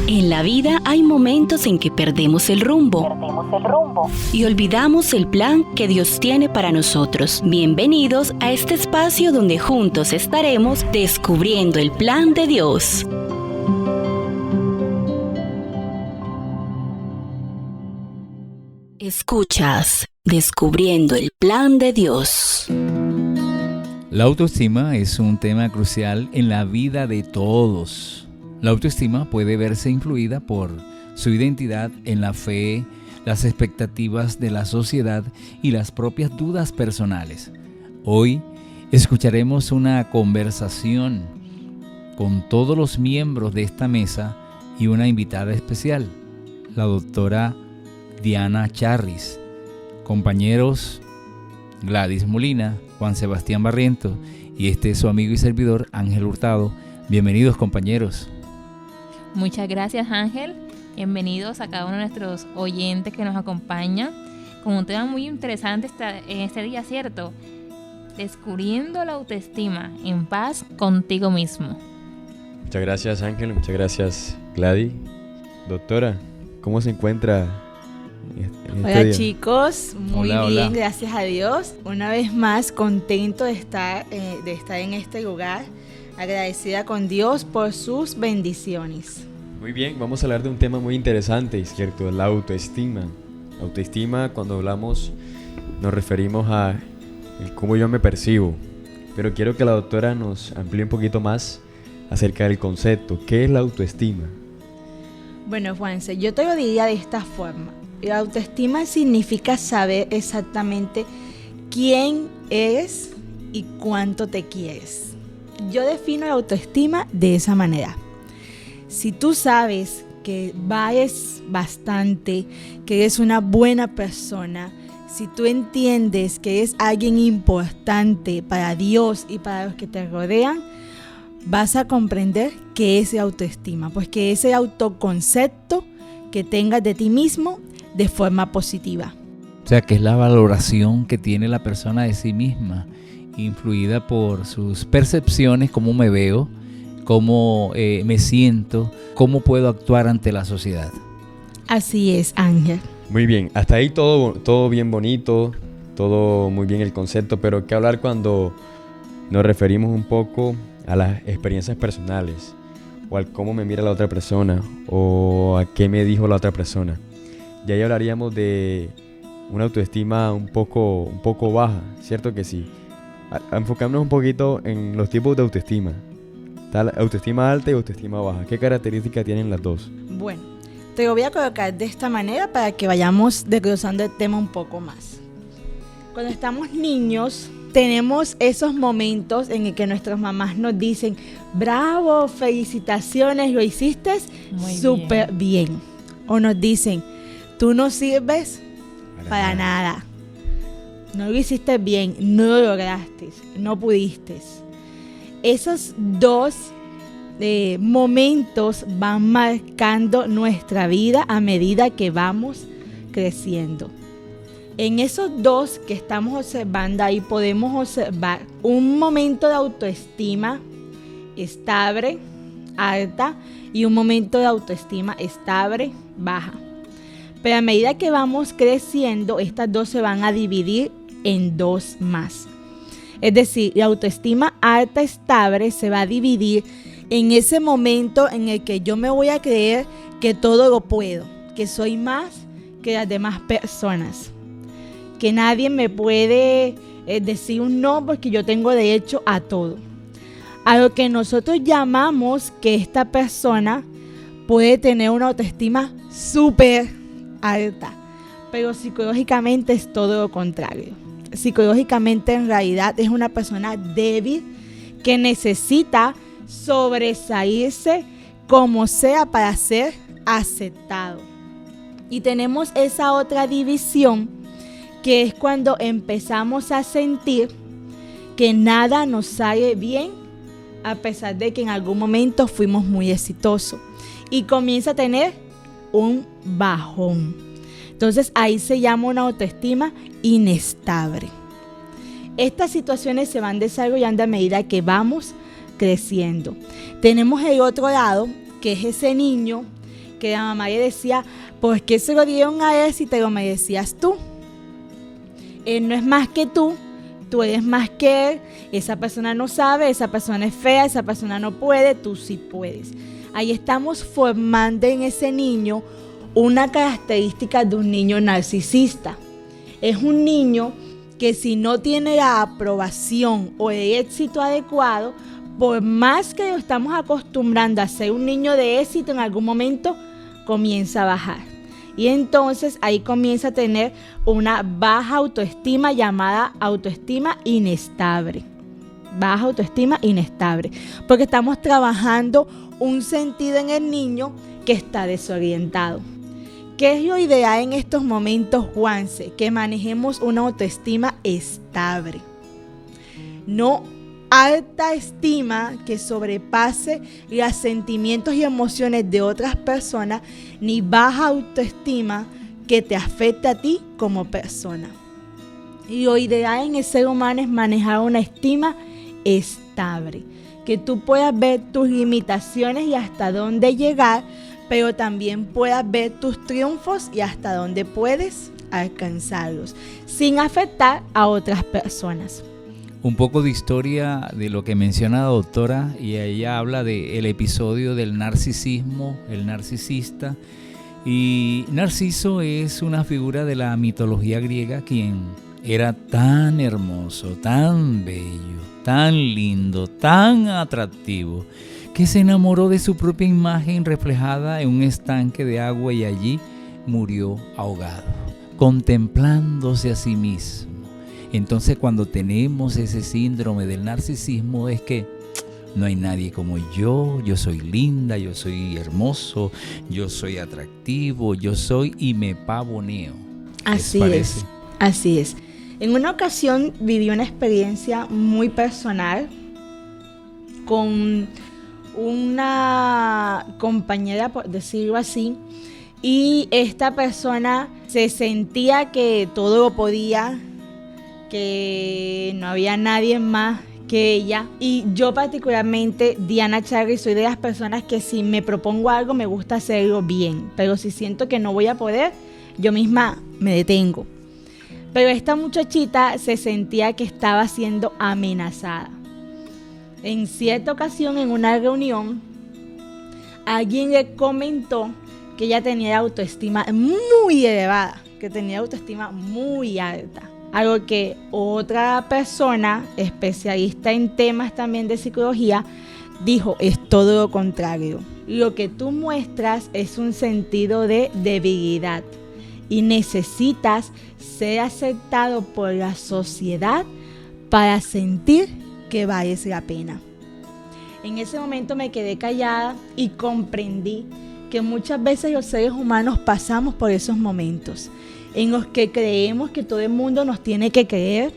En la vida hay momentos en que perdemos el rumbo y olvidamos el plan que Dios tiene para nosotros. Bienvenidos a este espacio donde juntos estaremos descubriendo el plan de Dios. Escuchas Descubriendo el plan de Dios. La autoestima es un tema crucial en la vida de todos. La autoestima puede verse influida por su identidad en la fe, las expectativas de la sociedad y las propias dudas personales. Hoy escucharemos una conversación con todos los miembros de esta mesa y una invitada especial, la doctora Diana Charris, compañeros Gladys Molina, Juan Sebastián Barriento y este es su amigo y servidor Ángel Hurtado. Bienvenidos, compañeros. Muchas gracias, Ángel. Bienvenidos a cada uno de nuestros oyentes que nos acompañan con un tema muy interesante en este día, ¿cierto? Descubriendo la autoestima en paz contigo mismo. Muchas gracias, Ángel. Muchas gracias, Gladys. Doctora, ¿cómo se encuentra? Hola chicos, muy Hola, bien, hola. gracias a Dios. Una vez más contento de estar en este lugar, agradecida con Dios por sus bendiciones. Muy bien, vamos a hablar de un tema muy interesante, ¿cierto? La autoestima. Autoestima, cuando hablamos, nos referimos a el cómo yo me percibo. Pero quiero que la doctora nos amplíe un poquito más acerca del concepto. ¿Qué es la autoestima? Bueno, Juanse, yo te lo diría de esta forma. La autoestima significa saber exactamente quién eres y cuánto te quieres. Yo defino la autoestima de esa manera. Si tú sabes que vales bastante, que eres una buena persona, si tú entiendes que eres alguien importante para Dios y para los que te rodean, vas a comprender qué es la autoestima, pues que es el autoconcepto que tengas de ti mismo de forma positiva. O sea, que es la valoración que tiene la persona de sí misma, influida por sus percepciones, cómo me veo, cómo me siento, cómo puedo actuar ante la sociedad. Así es, Ángel. Muy bien, hasta ahí todo bien bonito, todo muy bien el concepto, pero ¿qué hablar cuando nos referimos un poco a las experiencias personales? O al cómo me mira la otra persona, o a qué me dijo la otra persona. Y ahí hablaríamos de una autoestima un poco baja, ¿cierto que sí? Enfocándonos un poquito en los tipos de autoestima. Está la autoestima alta y autoestima baja. ¿Qué características tienen las dos? Bueno, te lo voy a colocar de esta manera para que vayamos desglosando el tema un poco más. Cuando estamos niños, tenemos esos momentos en el que nuestras mamás nos dicen: bravo, felicitaciones, lo hiciste súper bien. O nos dicen: tú no sirves para nada. No lo hiciste bien, no lo lograste, no pudiste. Esos dos momentos van marcando nuestra vida a medida que vamos creciendo. En esos dos que estamos observando ahí podemos observar un momento de autoestima estable, alta, y un momento de autoestima estable, baja. Pero a medida que vamos creciendo, estas dos se van a dividir en dos más. Es decir, la autoestima alta estable se va a dividir en ese momento en el que yo me voy a creer que todo lo puedo, que soy más que las demás personas, que nadie me puede decir un no porque yo tengo derecho a todo. A lo que nosotros llamamos que esta persona puede tener una autoestima súper alta, pero psicológicamente es todo lo contrario. Psicológicamente en realidad es una persona débil que necesita sobresalirse como sea para ser aceptado. Y tenemos esa otra división que es cuando empezamos a sentir que nada nos sale bien a pesar de que en algún momento fuimos muy exitosos y comienza a tener un bajón. Entonces ahí se llama una autoestima inestable. Estas situaciones se van desarrollando a medida que vamos creciendo. Tenemos el otro lado, que es ese niño que la mamá le decía, ¿por qué se lo dieron a él si te lo merecías tú? Él no es más que tú eres más que él, esa persona no sabe, esa persona es fea, esa persona no puede, tú sí puedes. Ahí estamos formando en ese niño una característica de un niño narcisista. Es un niño que si no tiene la aprobación o el éxito adecuado, por más que lo estamos acostumbrando a ser un niño de éxito, en algún momento comienza a bajar. Y entonces ahí comienza a tener una baja autoestima llamada autoestima inestable. Baja autoestima inestable. Porque estamos trabajando un sentido en el niño que está desorientado. ¿Qué es lo ideal en estos momentos, Juanse? Que manejemos una autoestima estable. No alta estima que sobrepase los sentimientos y emociones de otras personas, ni baja autoestima que te afecte a ti como persona. Y lo ideal en el ser humano es manejar una estima estable, que tú puedas ver tus limitaciones y hasta dónde llegar, pero también puedas ver tus triunfos y hasta dónde puedes alcanzarlos, sin afectar a otras personas. Un poco de historia de lo que menciona la doctora, y ella habla del episodio del narcisismo, el narcisista. Y Narciso es una figura de la mitología griega quien era tan hermoso, tan bello, tan lindo, tan atractivo, que se enamoró de su propia imagen reflejada en un estanque de agua y allí murió ahogado, contemplándose a sí mismo. Entonces, cuando tenemos ese síndrome del narcisismo, es que no hay nadie como yo soy linda, yo soy hermoso, yo soy atractivo, y me pavoneo. Así es, así es. En una ocasión viví una experiencia muy personal con una compañera, por decirlo así, y esta persona se sentía que todo lo podía, que no había nadie más que ella. Y yo particularmente, Diana Charri, soy de las personas que si me propongo algo me gusta hacerlo bien, pero si siento que no voy a poder, yo misma me detengo. Pero esta muchachita se sentía que estaba siendo amenazada. En cierta ocasión, en una reunión, alguien le comentó que ella tenía autoestima muy elevada, que tenía autoestima muy alta. Algo que otra persona, especialista en temas también de psicología, dijo, es todo lo contrario. Lo que tú muestras es un sentido de debilidad y necesitas ser aceptado por la sociedad para sentir que vales la pena. En ese momento me quedé callada y comprendí que muchas veces los seres humanos pasamos por esos momentos en los que creemos que todo el mundo nos tiene que creer,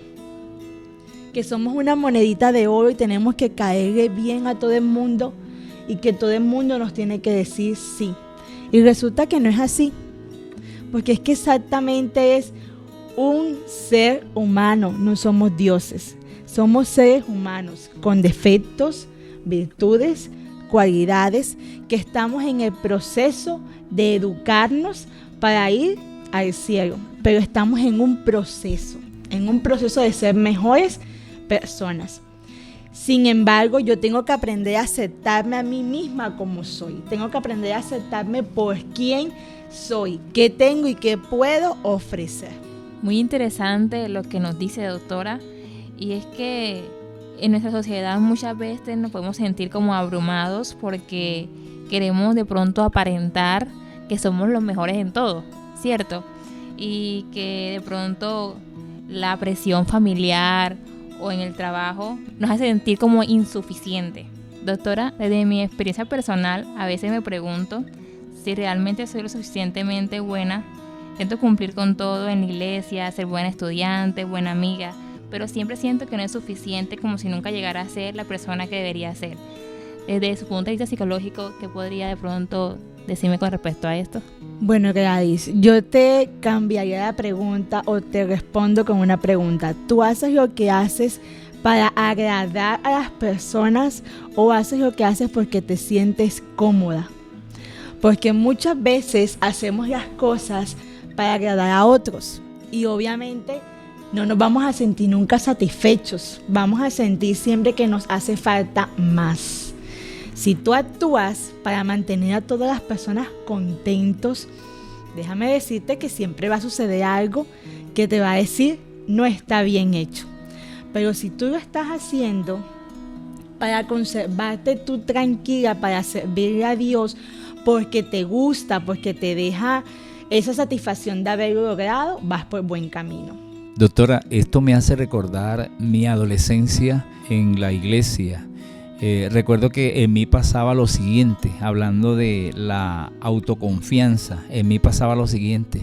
que somos una monedita de oro y tenemos que caerle bien a todo el mundo y que todo el mundo nos tiene que decir sí. Y resulta que no es así, porque es que exactamente es un ser humano, no somos dioses. Somos seres humanos con defectos, virtudes, cualidades, que estamos en el proceso de educarnos para ir al cielo, pero estamos en un proceso de ser mejores personas. Sin embargo, yo tengo que aprender a aceptarme a mí misma como soy. Tengo que aprender a aceptarme por quién soy, qué tengo y qué puedo ofrecer. Muy interesante lo que nos dice, doctora, y es que en nuestra sociedad muchas veces nos podemos sentir como abrumados porque queremos de pronto aparentar que somos los mejores en todo, ¿cierto? Y que de pronto la presión familiar o en el trabajo nos hace sentir como insuficiente. Doctora, desde mi experiencia personal, a veces me pregunto si realmente soy lo suficientemente buena. Intento cumplir con todo en la iglesia, ser buena estudiante, buena amiga, pero siempre siento que no es suficiente, como si nunca llegara a ser la persona que debería ser. Desde su punto de vista psicológico, ¿qué podría de pronto decirme con respecto a esto? Bueno, Gladys, yo te cambiaría la pregunta o te respondo con una pregunta. ¿Tú haces lo que haces para agradar a las personas o haces lo que haces porque te sientes cómoda porque muchas veces hacemos las cosas para agradar a otros y obviamente no nos vamos a sentir nunca satisfechos, vamos a sentir siempre que nos hace falta más. Si tú actúas para mantener a todas las personas contentos, déjame decirte que siempre va a suceder algo que te va a decir no está bien hecho. Pero si tú lo estás haciendo para conservarte tú tranquila, para servirle a Dios, porque te gusta, porque te deja esa satisfacción de haberlo logrado, vas por buen camino. Doctora, esto me hace recordar mi adolescencia en la iglesia. Recuerdo que en mí pasaba lo siguiente, hablando de la autoconfianza, en mí pasaba lo siguiente.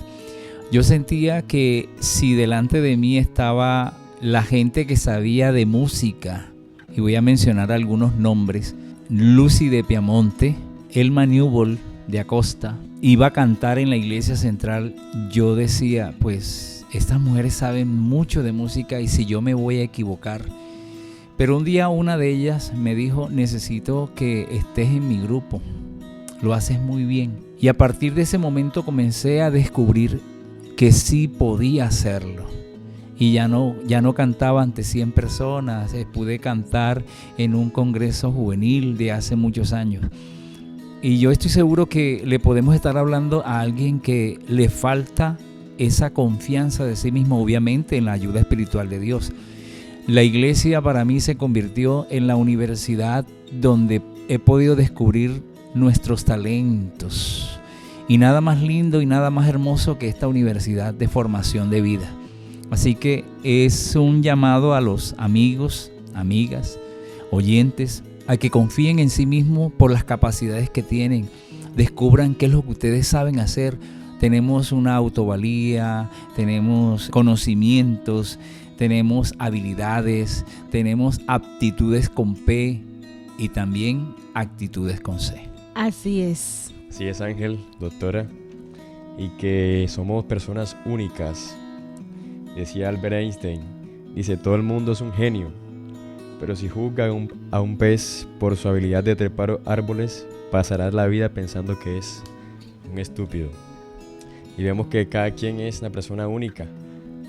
Yo sentía que si delante de mí estaba la gente que sabía de música, y voy a mencionar algunos nombres, Lucy de Piamonte, Elma Newbold de Acosta, iba a cantar en la iglesia central, yo decía, pues estas mujeres saben mucho de música y si yo me voy a equivocar. Pero un día una de ellas me dijo, necesito que estés en mi grupo, lo haces muy bien. Y a partir de ese momento comencé a descubrir que sí podía hacerlo. Y ya no cantaba ante 100 personas, pude cantar en un congreso juvenil de hace muchos años. Y yo estoy seguro que le podemos estar hablando a alguien que le falta esa confianza de sí mismo, obviamente en la ayuda espiritual de Dios. La iglesia para mí se convirtió en la universidad donde he podido descubrir nuestros talentos. Y nada más lindo y nada más hermoso que esta universidad de formación de vida. Así que es un llamado a los amigos, amigas, oyentes, a que confíen en sí mismos por las capacidades que tienen. Descubran qué es lo que ustedes saben hacer. Tenemos una autovalía, tenemos conocimientos, tenemos habilidades, tenemos aptitudes con P y también actitudes con C. Así es. Así es, Ángel, doctora, y que somos personas únicas. Decía Albert Einstein, dice, todo el mundo es un genio, pero si juzga a un pez por su habilidad de trepar árboles, pasará la vida pensando que es un estúpido. Y vemos que cada quien es una persona única.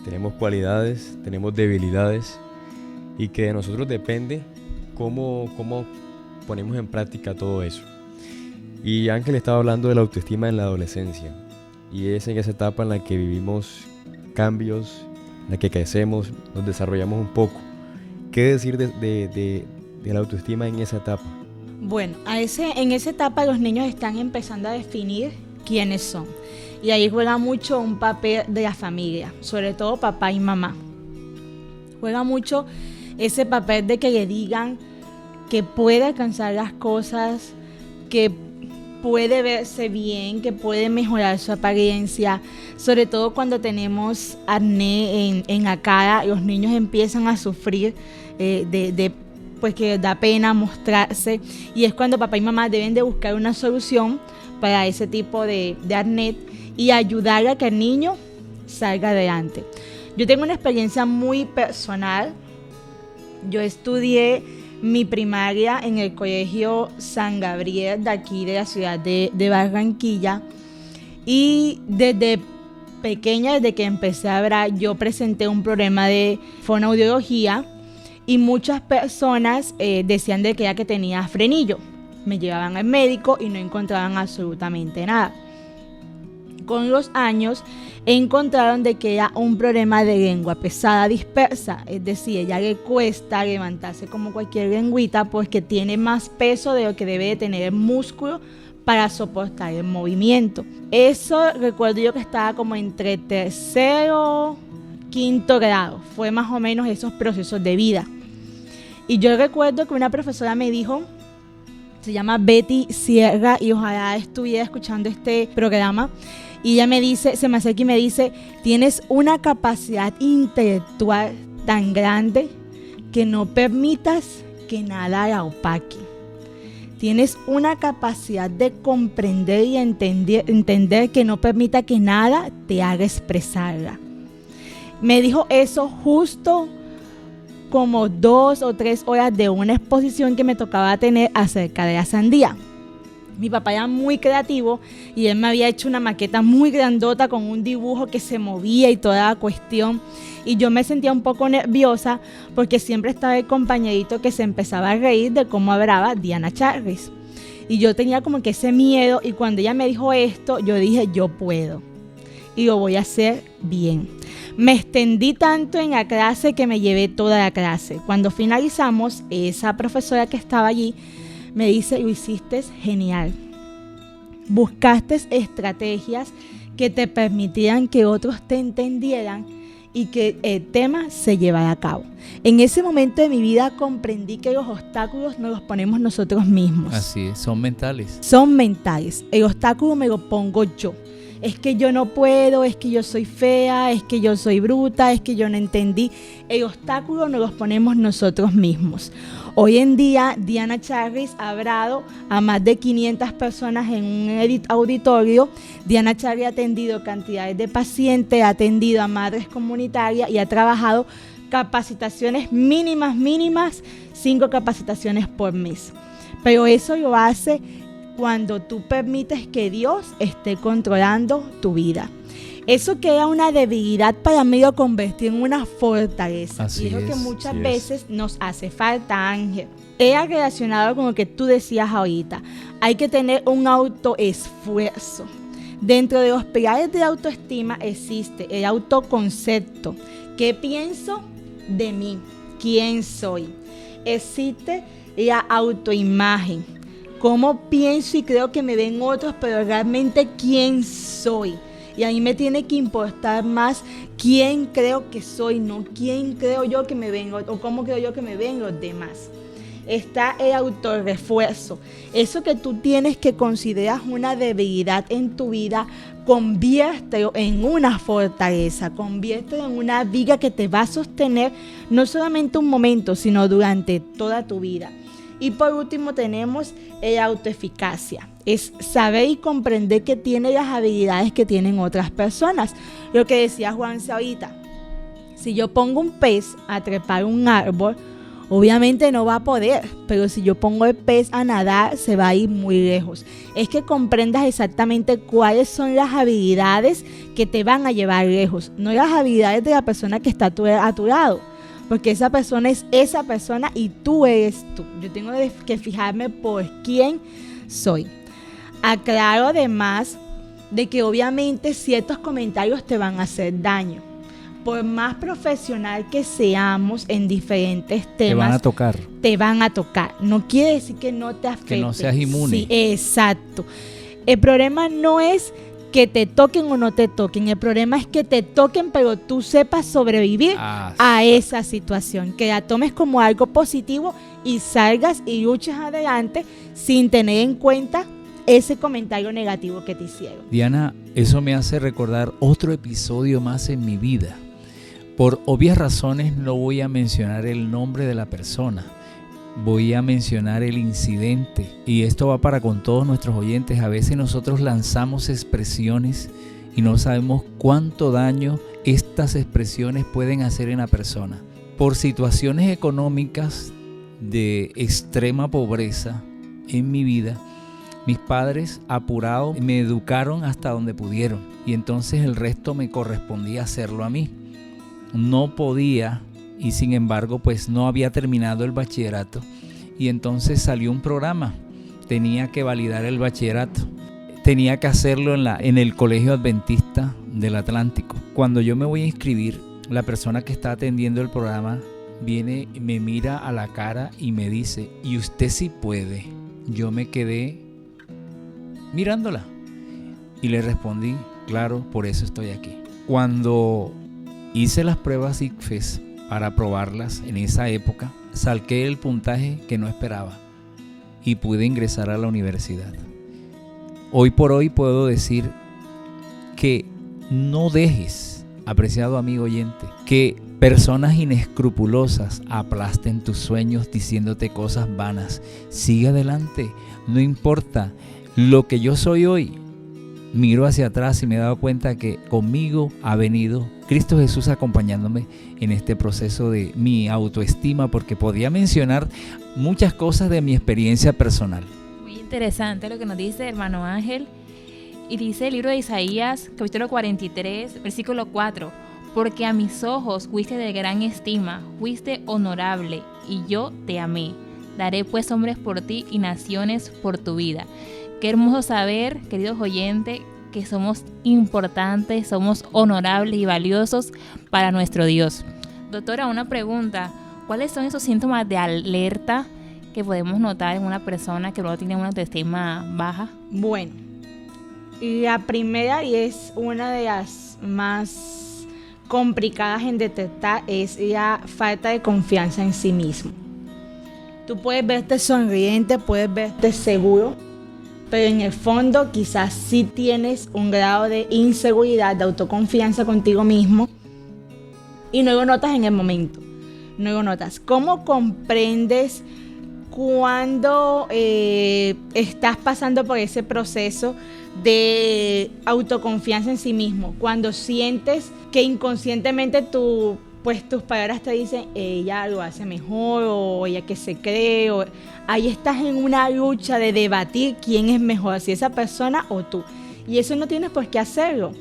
Tenemos cualidades, tenemos debilidades y que de nosotros depende cómo ponemos en práctica todo eso. Y Ángel estaba hablando de la autoestima en la adolescencia y es en esa etapa en la que vivimos cambios, en la que crecemos, nos desarrollamos un poco. ¿Qué decir de la autoestima en esa etapa? Bueno, en esa etapa los niños están empezando a definir quiénes son. Y ahí juega mucho un papel de la familia, sobre todo papá y mamá. Juega mucho ese papel de que le digan que puede alcanzar las cosas, que puede verse bien, que puede mejorar su apariencia. Sobre todo cuando tenemos acné en la cara, los niños empiezan a sufrir pues que da pena mostrarse. Y es cuando papá y mamá deben de buscar una solución para ese tipo de acné y ayudar a que el niño salga adelante. Yo tengo una experiencia muy personal. Yo estudié mi primaria en el colegio San Gabriel de aquí de la ciudad de Barranquilla y desde pequeña, desde que empecé a hablar, yo presenté un problema de fonoaudiología y muchas personas decían de que tenía frenillo. Me llevaban al médico y no encontraban absolutamente nada. Con los años encontraron de que era un problema de lengua pesada dispersa, es decir, ella le cuesta levantarse como cualquier lengüita porque tiene más peso de lo que debe de tener el músculo para soportar el movimiento. Eso recuerdo yo que estaba como entre 3º, 5º grado, fue más o menos esos procesos de vida. Y yo recuerdo que una profesora me dijo, se llama Betty Sierra y ojalá estuviera escuchando este programa. Y ella me dice, se me acerca y me dice, tienes una capacidad intelectual tan grande que no permitas que nada la opaque. Tienes una capacidad de comprender y entender que no permita que nada te haga expresarla. Me dijo eso justo como 2 o 3 horas de una exposición que me tocaba tener acerca de la sandía. Mi papá era muy creativo y él me había hecho una maqueta muy grandota con un dibujo que se movía y toda la cuestión. Y yo me sentía un poco nerviosa porque siempre estaba el compañerito que se empezaba a reír de cómo hablaba Diana Charris. Y yo tenía como que ese miedo, y cuando ella me dijo esto, yo dije, yo puedo y lo voy a hacer bien. Me extendí tanto en la clase que me llevé toda la clase. Cuando finalizamos, esa profesora que estaba allí me dice, lo hiciste genial. Buscaste estrategias que te permitieran que otros te entendieran y que el tema se llevara a cabo. En ese momento de mi vida comprendí que los obstáculos nos los ponemos nosotros mismos. Así es, son mentales. Son mentales. El obstáculo me lo pongo yo. Es que yo no puedo, es que yo soy fea, es que yo soy bruta, es que yo no entendí. El obstáculo nos los ponemos nosotros mismos. Hoy en día, Diana Charris ha hablado a más de 500 personas en un auditorio. Diana Charris ha atendido cantidades de pacientes, ha atendido a madres comunitarias y ha trabajado capacitaciones mínimas, 5 capacitaciones por mes. Pero eso lo hace cuando tú permites que Dios esté controlando tu vida. Eso que era una debilidad para mí lo convertí en una fortaleza. Así y es lo que es, muchas así es. veces nos hace falta, Ángel. Era relacionado con lo que tú decías ahorita. Hay que tener un autoesfuerzo. Dentro de los pilares de la autoestima existe el autoconcepto. ¿Qué pienso de mí? ¿Quién soy? Existe la autoimagen. Cómo pienso y creo que me ven otros, pero realmente quién soy. Y a mí me tiene que importar más quién creo que soy, no quién creo yo que me ven o cómo creo yo que me ven los demás. Está el autorrefuerzo. Eso que tú tienes que consideras una debilidad en tu vida, conviértelo en una fortaleza, conviértelo en una viga que te va a sostener no solamente un momento, sino durante toda tu vida. Y por último tenemos la autoeficacia. Es saber y comprender que tiene las habilidades que tienen otras personas. Lo que decía Juanse ahorita. Si yo pongo un pez a trepar un árbol, obviamente no va a poder. Pero si yo pongo el pez a nadar, se va a ir muy lejos. Es que comprendas exactamente cuáles son las habilidades que te van a llevar lejos. No las habilidades de la persona que está a tu lado. Porque esa persona es esa persona y tú eres tú. Yo tengo que fijarme por quién soy. Aclaro además de que obviamente ciertos comentarios te van a hacer daño. Por más profesional que seamos en diferentes temas, Te van a tocar. Te van a tocar. No quiere decir que no te afecte. Que no seas inmune. Sí, exacto. El problema no es que te toquen o no te toquen. El problema es que te toquen, pero tú sepas sobrevivir a esa situación. Que la tomes como algo positivo y salgas y luches adelante sin tener en cuenta ese comentario negativo que te hicieron. Diana, eso me hace recordar otro episodio más en mi vida. Por obvias razones no voy a mencionar el nombre de la persona. Voy a mencionar el incidente, y esto va para con todos nuestros oyentes. A veces nosotros lanzamos expresiones y no sabemos cuánto daño estas expresiones pueden hacer en la persona. Por situaciones económicas de extrema pobreza en mi vida, mis padres apurados me educaron hasta donde pudieron, y entonces el resto me correspondía hacerlo a mí. No podía, y sin embargo pues no había terminado el bachillerato, y entonces salió un programa. Tenía que validar el bachillerato, tenía que hacerlo en el Colegio Adventista del Atlántico. Cuando yo me voy a inscribir, la persona que está atendiendo el programa viene, me mira a la cara y me dice, ¿y usted sí puede? Yo me quedé mirándola y le respondí, claro, por eso estoy aquí. Cuando hice las pruebas ICFES para aprobarlas en esa época, saqué el puntaje que no esperaba y pude ingresar a la universidad. Hoy por hoy puedo decir que no dejes, apreciado amigo oyente, que personas inescrupulosas aplasten tus sueños diciéndote cosas vanas. Sigue adelante, no importa lo que yo soy hoy. Miro hacia atrás y me he dado cuenta que conmigo ha venido Cristo Jesús acompañándome en este proceso de mi autoestima, porque podía mencionar muchas cosas de mi experiencia personal. Muy Interesante lo que nos dice hermano Ángel. Y dice el libro de Isaías, capítulo 43, versículo 4. Porque a mis ojos fuiste de gran estima, fuiste honorable, y yo te amé. Daré pues hombres por ti y naciones por tu vida. Qué hermoso saber, queridos oyentes, que somos importantes, somos honorables y valiosos para nuestro Dios. Doctora, una pregunta. ¿Cuáles son esos síntomas de alerta que podemos notar en una persona que luego tiene una autoestima baja? Bueno, la primera, y es una de las más complicadas en detectar, es la falta de confianza en sí mismo. Tú puedes verte sonriente, puedes verte seguro, pero en el fondo quizás sí tienes un grado de inseguridad, de autoconfianza contigo mismo, y no lo notas en el momento. No lo notas. ¿Cómo comprendes cuando estás pasando por ese proceso de autoconfianza en sí mismo? Cuando sientes que inconscientemente tus palabras te dicen ella lo hace mejor, o ella que se cree, o ahí estás en una lucha de debatir quién es mejor, si esa persona o tú. Y eso no tienes por qué hacerlo.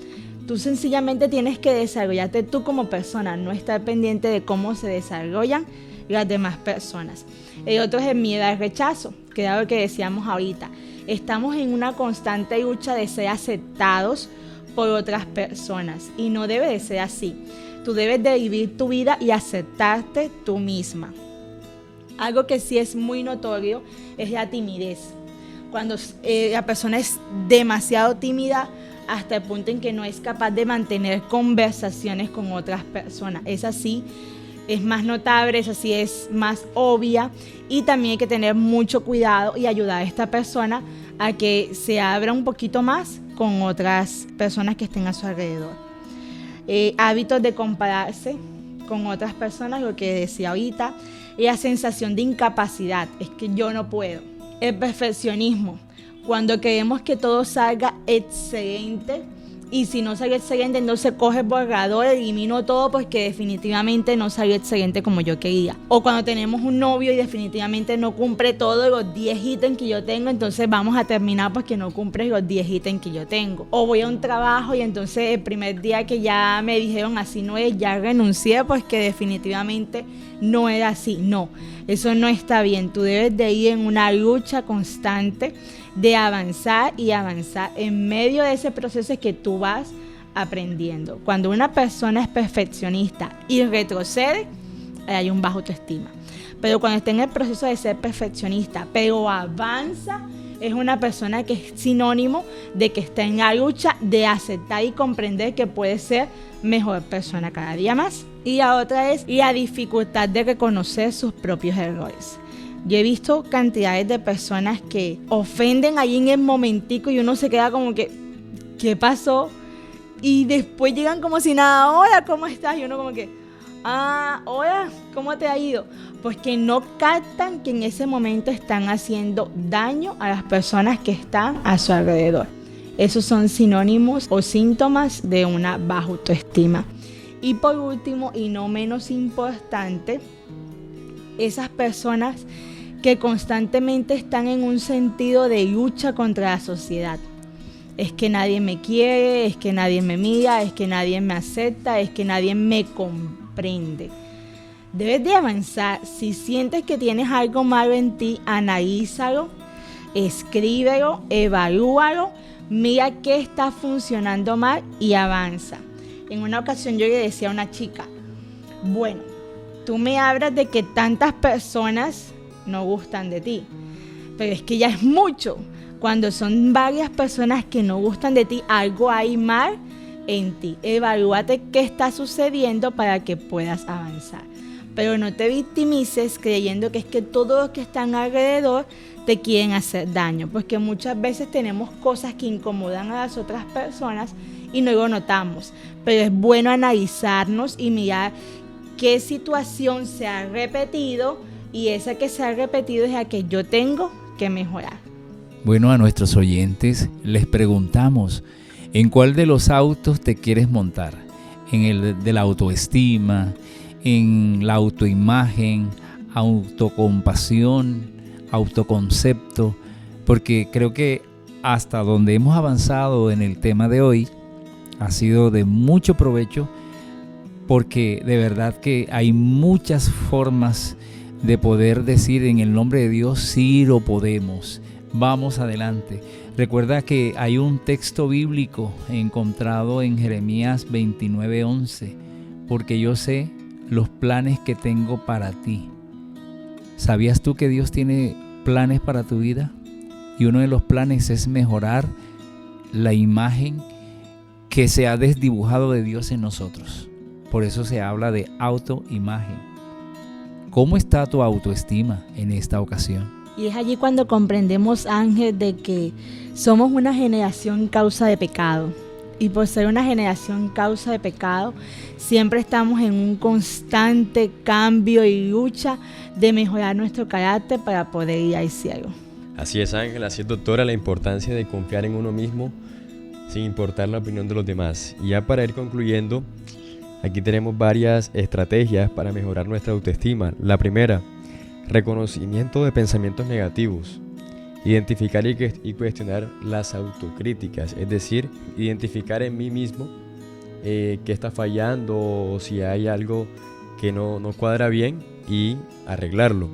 Tú sencillamente tienes que desarrollarte tú como persona, no estar pendiente de cómo se desarrollan las demás personas. El otro es el miedo al rechazo, que era lo que decíamos ahorita. Estamos en una constante lucha de ser aceptados por otras personas y no debe de ser así. Tú debes de vivir tu vida y aceptarte tú misma. Algo que sí es muy notorio es la timidez. Cuando la persona es demasiado tímida hasta el punto en que no es capaz de mantener conversaciones con otras personas. Esa sí es más notable, esa sí es más obvia, y también hay que tener mucho cuidado y ayudar a esta persona a que se abra un poquito más con otras personas que estén a su alrededor. Hábitos de compararse con otras personas, lo que decía ahorita, la sensación de incapacidad, es que yo no puedo. El perfeccionismo, cuando queremos que todo salga excelente, y si no sale excelente, entonces coge el borrador, elimino todo porque definitivamente no salió excelente como yo quería. O cuando tenemos un novio y definitivamente no cumple todos los 10 ítems que yo tengo, entonces vamos a terminar porque no cumple los 10 ítems que yo tengo. O voy a un trabajo y entonces el primer día que ya me dijeron así no es, ya renuncié porque definitivamente no era así. No, eso no está bien. Tú debes de ir en una lucha constante de avanzar y avanzar. En medio de ese proceso es que tú vas aprendiendo. Cuando una persona es perfeccionista y retrocede, hay un bajo autoestima. Pero cuando está en el proceso de ser perfeccionista, pero avanza, es una persona que es sinónimo de que está en la lucha de aceptar y comprender que puede ser mejor persona cada día más. Y la otra es la dificultad de reconocer sus propios errores. Yo he visto cantidades de personas que ofenden ahí en el momentico y uno se queda como que, ¿qué pasó? Y después llegan como si nada, hola, ¿cómo estás? Y uno como que, hola, ¿cómo te ha ido? Pues que no captan que en ese momento están haciendo daño a las personas que están a su alrededor. Esos son sinónimos o síntomas de una baja autoestima. Y por último, y no menos importante, esas personas que constantemente están en un sentido de lucha contra la sociedad. Es que nadie me quiere, es que nadie me mira, es que nadie me acepta, es que nadie me comprende. Debes de avanzar. Si sientes que tienes algo malo en ti, analízalo, escríbelo, evalúalo, mira qué está funcionando mal y avanza. En una ocasión yo le decía a una chica, bueno, tú me hablas de que tantas personas no gustan de ti, pero es que ya es mucho. Cuando son varias personas que no gustan de ti, algo hay mal en ti. Evalúate qué está sucediendo para que puedas avanzar. Pero no te victimices creyendo que es que todos los que están alrededor te quieren hacer daño, porque muchas veces tenemos cosas que incomodan a las otras personas y no lo notamos. Pero es bueno analizarnos y mirar qué situación se ha repetido, y esa que se ha repetido es la que yo tengo que mejorar. Bueno, a nuestros oyentes les preguntamos, ¿en cuál de los autos te quieres montar? ¿En el de la autoestima, en la autoimagen, autocompasión, autoconcepto? porque creo que hasta donde hemos avanzado en el tema de hoy ha sido de mucho provecho, porque de verdad que hay muchas formas de poder decir en el nombre de Dios, sí lo podemos, vamos adelante. Recuerda que hay un texto bíblico encontrado en Jeremías 29:11, porque yo sé los planes que tengo para ti. ¿Sabías tú que Dios tiene planes para tu vida? Y uno de los planes es mejorar la imagen que se ha desdibujado de Dios en nosotros. Por eso se habla de autoimagen. ¿Cómo está tu autoestima en esta ocasión? Y es allí cuando comprendemos, Ángel, de que somos una generación causa de pecado. Y por ser una generación causa de pecado, siempre estamos en un constante cambio y lucha de mejorar nuestro carácter para poder ir al cielo. Así es, Ángel, así es, doctora, la importancia de confiar en uno mismo sin importar la opinión de los demás. Y ya para ir concluyendo, aquí tenemos varias estrategias para mejorar nuestra autoestima. La primera, reconocimiento de pensamientos negativos. Identificar y cuestionar las autocríticas, es decir, identificar en mí mismo qué está fallando o si hay algo que no cuadra bien y arreglarlo.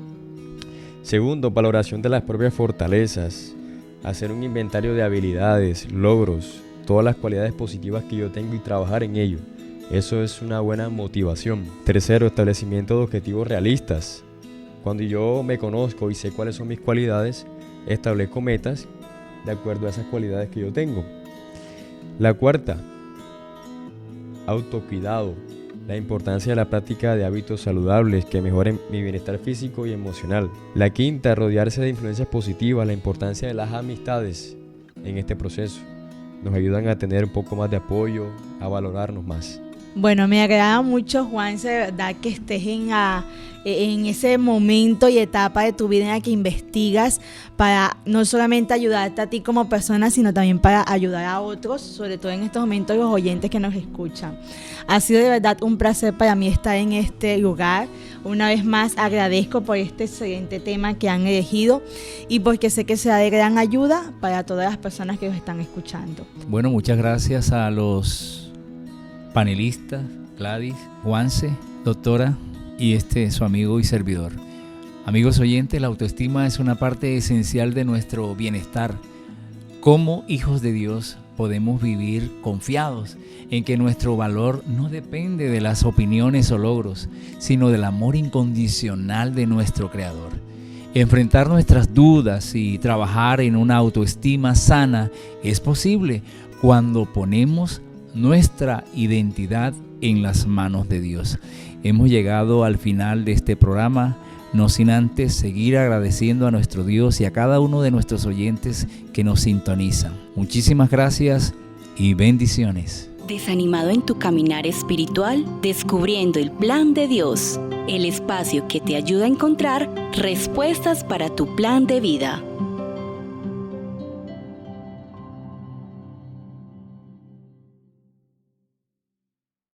Segundo, valoración de las propias fortalezas, hacer un inventario de habilidades, logros, todas las cualidades positivas que yo tengo y trabajar en ello. Eso es una buena motivación. Tercero, establecimiento de objetivos realistas. Cuando yo me conozco y sé cuáles son mis cualidades, establezco metas de acuerdo a esas cualidades que yo tengo. La cuarta, autocuidado. La importancia de la práctica de hábitos saludables que mejoren mi bienestar físico y emocional. La quinta, rodearse de influencias positivas. La importancia de las amistades en este proceso. Nos ayudan a tener un poco más de apoyo, a valorarnos más. Bueno, me agrada mucho, Juanse, de verdad que estés en ese momento y etapa de tu vida en la que investigas para no solamente ayudarte a ti como persona, sino también para ayudar a otros, sobre todo en estos momentos los oyentes que nos escuchan. Ha sido de verdad un placer para mí estar en este lugar. Una vez más agradezco por este excelente tema que han elegido y porque sé que será de gran ayuda para todas las personas que nos están escuchando. Bueno, muchas gracias a los panelistas, Gladys, Juanse, doctora y su amigo y servidor. Amigos oyentes, la autoestima es una parte esencial de nuestro bienestar. Como hijos de Dios podemos vivir confiados en que nuestro valor no depende de las opiniones o logros, sino del amor incondicional de nuestro Creador. Enfrentar nuestras dudas y trabajar en una autoestima sana es posible cuando ponemos nuestra identidad en las manos de Dios. Hemos llegado al final de este programa, no sin antes seguir agradeciendo a nuestro Dios y a cada uno de nuestros oyentes que nos sintonizan. Muchísimas gracias y bendiciones. Desanimado en tu caminar espiritual, descubriendo el plan de Dios, el espacio que te ayuda a encontrar respuestas para tu plan de vida.